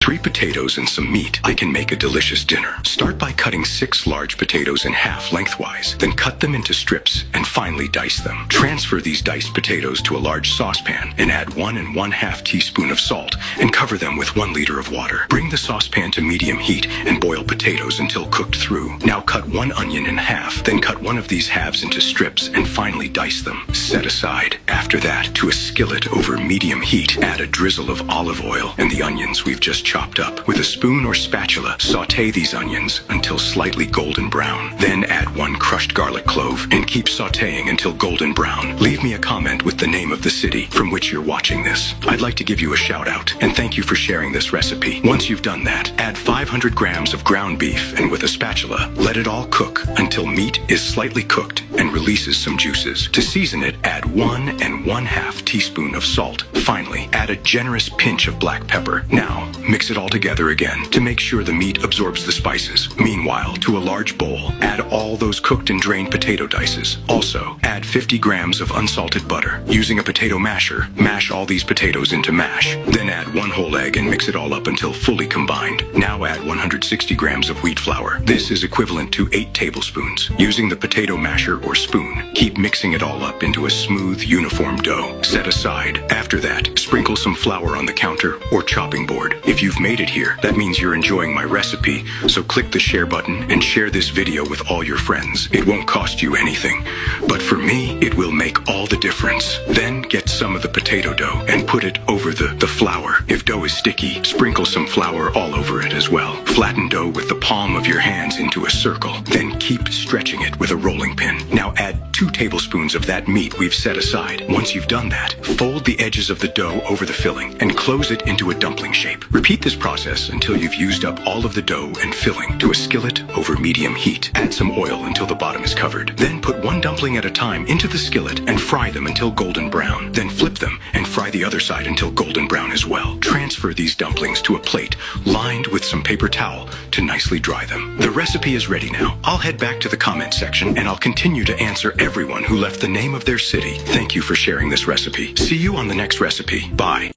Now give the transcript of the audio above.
3 potatoes and some meat, I can make a delicious dinner. Start by cutting 6 large potatoes in half lengthwise, then cut them into strips and finely dice them. Transfer these diced potatoes to a large saucepan and add 1 1/2 teaspoon of salt and cover them with 1 liter of water. Bring the saucepan to medium heat and boil potatoes until cooked through. Now cut 1 onion in half, then cut one of these halves into strips and finely dice them. Set aside. After that, to a skillet over medium heat, add a drizzle of olive oil and the onions we've just chopped up. With a spoon or spatula, saute these onions until slightly golden brown. Then add 1 crushed garlic clove and keep sauteing until golden brown. Leave me a comment with the name of the city from which you're watching this. I'd like to give you a shout out and thank you for sharing this recipe. Once you've done that, add 500 grams of ground beef and with a spatula, let it all cook until meat is slightly cooked and releases some juices. To season it, add 1 1/2 teaspoon of salt. Finally, add a generous pinch of black pepper. Now, mix it all together again to make sure the meat absorbs the spices. Meanwhile, to a large bowl, add all those cooked and drained potato dices. Also, add 50 grams of unsalted butter. Using a potato masher, mash all these potatoes into mash. Then add 1 whole egg and mix it all up until fully combined. Now add 160 grams of wheat flour. This is equivalent to 8 tablespoons. Using the potato masher or spoon, keep mixing it all up into a smooth, uniform dough. Set aside. After that, sprinkle some flour on the counter or chopping board. If you've made it here, that means you're enjoying my recipe, so click the share button and share this video with all your friends. It won't cost you anything, but for me, it will make all the difference. Then get some of the potato dough and put it over the flour. If dough is sticky, sprinkle some flour all over it as well. Flatten dough with the palm of your hands into a circle, then keep stretching it with a rolling pin. Now add 2 tablespoons of that meat we've set aside. Once you've done that, fold the edges of the dough over the filling and close it into a dumpling shape. Repeat this process until you've used up all of the dough and filling. To a skillet over medium heat, add some oil until the bottom is covered. Then put 1 dumpling at a time into the skillet and fry them until golden brown. Then flip them and fry the other side until golden brown as well. Transfer these dumplings to a plate lined with some paper towel to nicely dry them. The recipe is ready now. I'll head back to the comment section and I'll continue to answer everyone who left the name of their city. Thank you for sharing this recipe. See you on the next recipe. Bye.